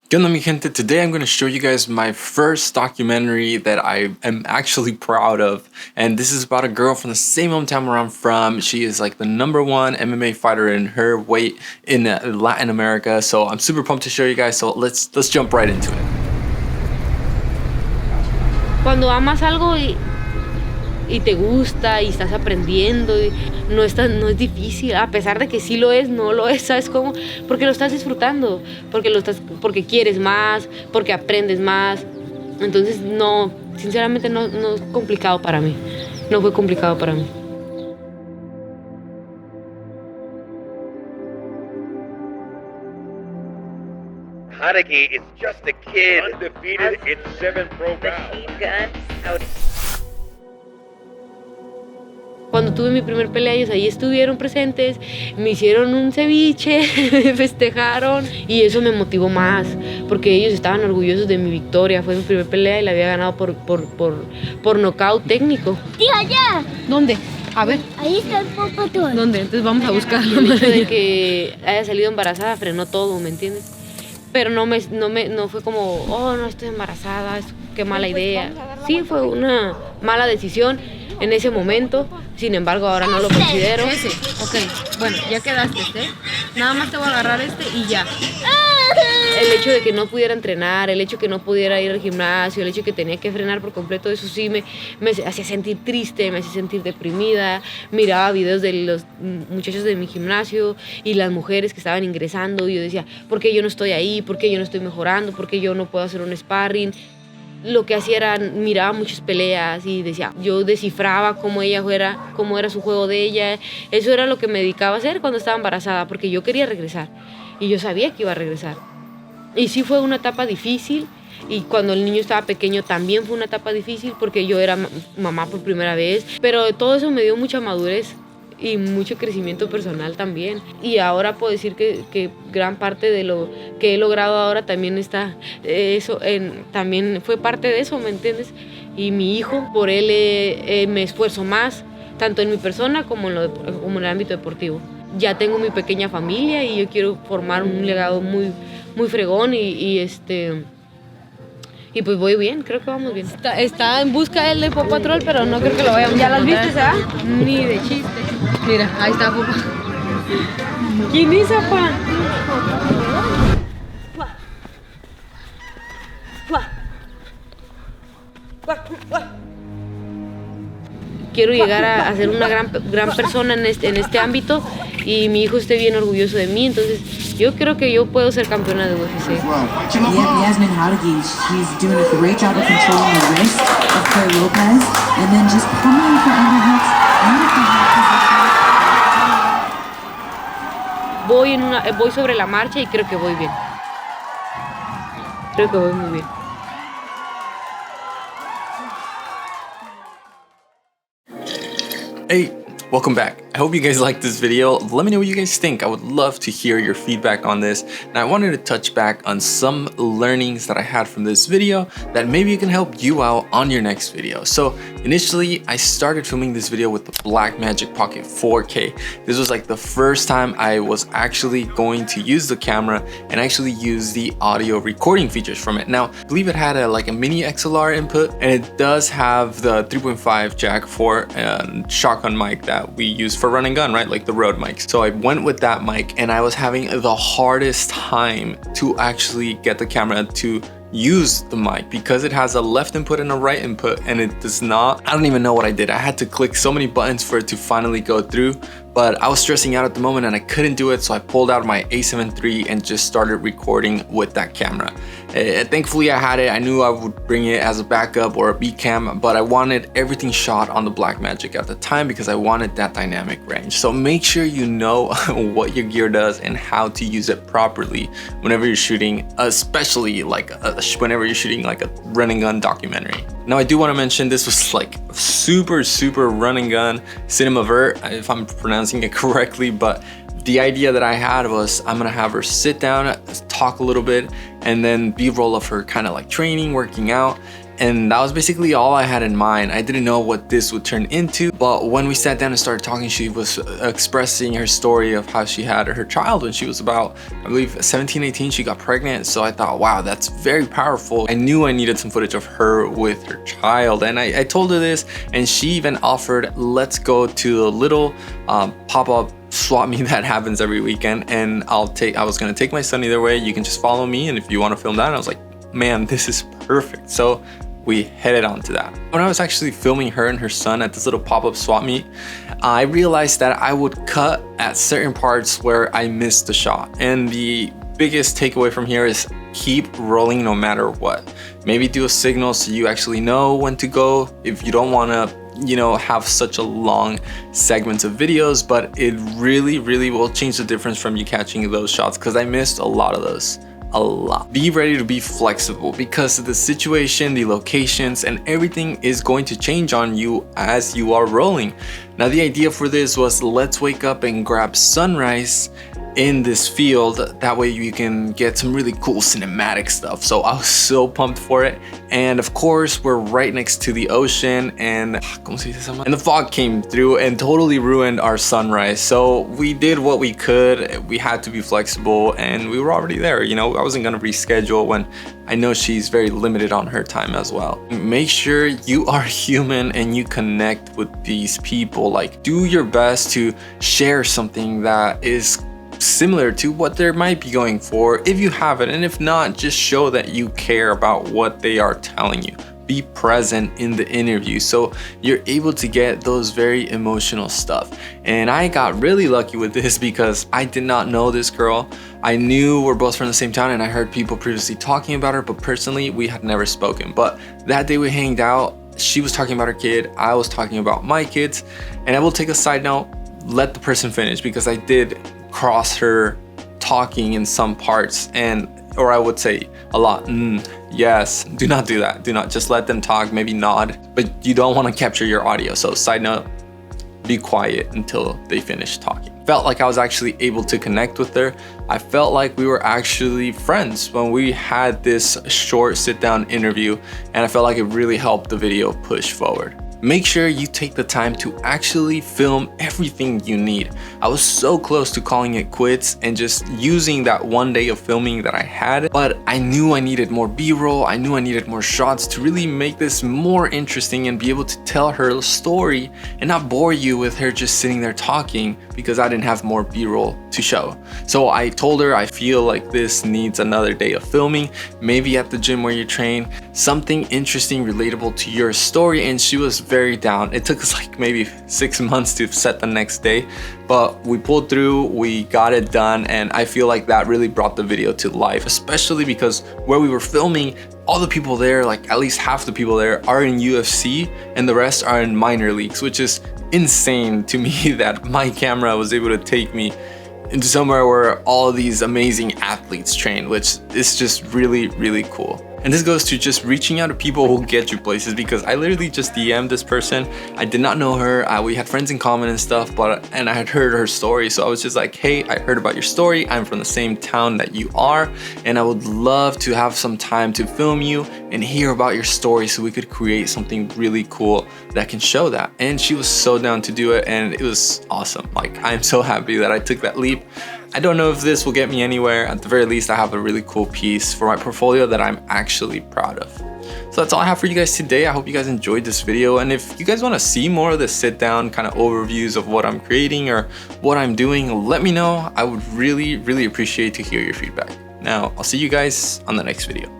¿Qué onda, mi gente? Today I'm going to show you guys my first documentary that I am actually proud of. And this is about a girl from the same hometown where I'm from. She is like the #1 MMA fighter in her weight in Latin America. So I'm super pumped to show you guys. So let's jump right into it. Cuando amas algo y te gusta y estás aprendiendo y no es difícil, a pesar de que sí lo es, no lo es, ¿sabes cómo? Porque lo estás disfrutando, porque quieres más, porque aprendes más. Entonces no, sinceramente no es complicado para mí, no fue complicado para mí. Jauregui is just a kid, undefeated in 7 pro bouts. Cuando tuve mi primer pelea, ellos ahí estuvieron presentes, me hicieron un ceviche, me festejaron y eso me motivó más, porque ellos estaban orgullosos de mi victoria. Fue mi primer pelea y la había ganado por nocaut técnico. ¡Tía, ya! ¿Dónde? A ver. Ahí está el popotón. ¿Dónde? Entonces vamos a buscarlo. El hecho de que haya salido embarazada frenó todo, ¿me entiendes? Pero no fue como, oh, no estoy embarazada, qué mala idea. Sí, fue una mala decisión en ese momento, sin embargo ahora no lo considero. Ok, bueno, ya quedaste, nada más te voy a agarrar y ya. El hecho de que no pudiera entrenar, el hecho de que no pudiera ir al gimnasio, el hecho de que tenía que frenar por completo, eso sí me hacía sentir triste, me hacía sentir deprimida. Miraba videos de los muchachos de mi gimnasio y las mujeres que estaban ingresando y yo decía, ¿por qué yo no estoy ahí? ¿Por qué yo no estoy mejorando? ¿Por qué yo no puedo hacer un sparring? Lo que hacía era, miraba muchas peleas y decía, yo descifraba cómo era su juego de ella. Eso era lo que me dedicaba a hacer cuando estaba embarazada, porque yo quería regresar y yo sabía que iba a regresar. Y sí fue una etapa difícil, y cuando el niño estaba pequeño también fue una etapa difícil porque yo era mamá por primera vez, pero todo eso me dio mucha madurez y mucho crecimiento personal también. Y ahora puedo decir que gran parte de lo que he logrado ahora también también fue parte de eso, ¿me entiendes? Y mi hijo, por él me esfuerzo más, tanto en mi persona como en el ámbito deportivo. Ya tengo mi pequeña familia y yo quiero formar un legado muy, muy fregón y pues voy bien, creo que vamos bien. Está en busca del Paw Patrol, pero no creo que lo vayamos a encontrar. ¿Ya las viste, sabes? Ni de chiste. Mira, ahí está, papá. ¿Quién es, papá? Quiero llegar a ser una gran persona en este ámbito y mi hijo esté bien orgulloso de mí, entonces yo creo que yo puedo ser campeona de UFC. Yazmin Jauregui, she's doing a great job of controlling the wrist of Claire Lopez and then just pummeling for underhooks. Voy sobre la marcha y creo que voy bien. Creo que voy muy bien. Hey, welcome back. I hope you guys liked this video. Let me know what you guys think. I would love to hear your feedback on this. And I wanted to touch back on some learnings that I had from this video that maybe can help you out on your next video. So initially, I started filming this video with the Blackmagic Pocket 4K. This was like the first time I was actually going to use the camera and actually use the audio recording features from it. Now, I believe it had a mini XLR input, and it does have the 3.5 jack for shotgun mic that we use for run and gun, right? Like the Rode mics. So I went with that mic and I was having the hardest time to actually get the camera to use the mic because it has a left input and a right input, and it does not. I don't even know what I did. I had to click so many buttons for it to finally go through, but I was stressing out at the moment and I couldn't do it, so I pulled out my A7 III and just started recording with that camera. Thankfully I had it. I knew I would bring it as a backup or a B cam, but I wanted everything shot on the Blackmagic at the time because I wanted that dynamic range. So make sure you know what your gear does and how to use it properly whenever you're shooting, especially whenever you're shooting like a run and gun documentary. Now I do want to mention this was like super run and gun cinema vert, if I'm pronouncing it correctly, but the idea that I had was I'm gonna have her sit down, talk a little bit, and then B-roll of her kind of like training, working out. And that was basically all I had in mind. I didn't know what this would turn into, but when we sat down and started talking, she was expressing her story of how she had her child when she was about, I believe, 17, 18. She got pregnant. So I thought, wow, that's very powerful. I knew I needed some footage of her with her child. And I told her this, and she even offered, let's go to a little pop-up swap meet that happens every weekend, and I was gonna take my son either way. You can just follow me, and if you want to film that. And I was like, man, this is perfect. So we headed on to that. When I was actually filming her and her son at this little pop-up swap meet, I realized that I would cut at certain parts where I missed the shot. And the biggest takeaway from here is keep rolling no matter what. Maybe do a signal so you actually know when to go if you don't want to, you know, have such a long segments of videos, but it really will change the difference from you catching those shots, because I missed a lot of those. A lot. Be ready to be flexible, because the situation, the locations, and everything is going to change on you as you are rolling. Now, the idea for this was, let's wake up and grab sunrise in this field, that way you can get some really cool cinematic stuff. So I was so pumped for it. And of course, we're right next to the ocean, and the fog came through and totally ruined our sunrise. So we did what we could. We had to be flexible, and we were already there. You know, I wasn't gonna reschedule when I know she's very limited on her time as well. Make sure you are human and you connect with these people. Like, do your best to share something that is similar to what they might be going for, if you have it, and if not, just show that you care about what they are telling you. Be present in the interview so you're able to get those very emotional stuff. And I got really lucky with this because I did not know this girl. I knew we're both from the same town, and I heard people previously talking about her, but personally we had never spoken. But that day we hanged out, she was talking about her kid, I was talking about my kids. And I will take a side note, let the person finish, because I did cross her talking in some parts, or I would say a lot. Yes, do not do that. Do not, just let them talk, maybe nod, but you don't want to capture your audio. So side note, be quiet until they finish talking. Felt like I was actually able to connect with her. I felt like we were actually friends when we had this short sit down interview, and I felt like it really helped the video push forward. Make sure you take the time to actually film everything you need. I was so close to calling it quits and just using that one day of filming that I had, but I knew I needed more B-roll. I knew I needed more shots to really make this more interesting and be able to tell her story and not bore you with her just sitting there talking, because I didn't have more B-roll to show. So I told her I feel like this needs another day of filming, maybe at the gym where you train, something interesting, relatable to your story, and she was very down. It took us like maybe 6 months to set the next day, but we pulled through, we got it done, and I feel like that really brought the video to life, especially because where we were filming, all the people there, like at least half the people there, are in UFC and the rest are in minor leagues, which is insane to me that my camera was able to take me into somewhere where all these amazing athletes train, which is just really cool. And this goes to just reaching out to people who get you places, because I literally just DM'd this person. I did not know her. We had friends in common and stuff, and I had heard her story. So I was just like, hey, I heard about your story. I'm from the same town that you are, and I would love to have some time to film you and hear about your story so we could create something really cool that can show that. And she was so down to do it, and it was awesome. Like, I'm so happy that I took that leap. I don't know if this will get me anywhere. At the very least, I have a really cool piece for my portfolio that I'm actually proud of. So that's all I have for you guys today. I hope you guys enjoyed this video. And if you guys want to see more of the sit down kind of overviews of what I'm creating or what I'm doing, let me know. I would really appreciate to hear your feedback. Now, I'll see you guys on the next video.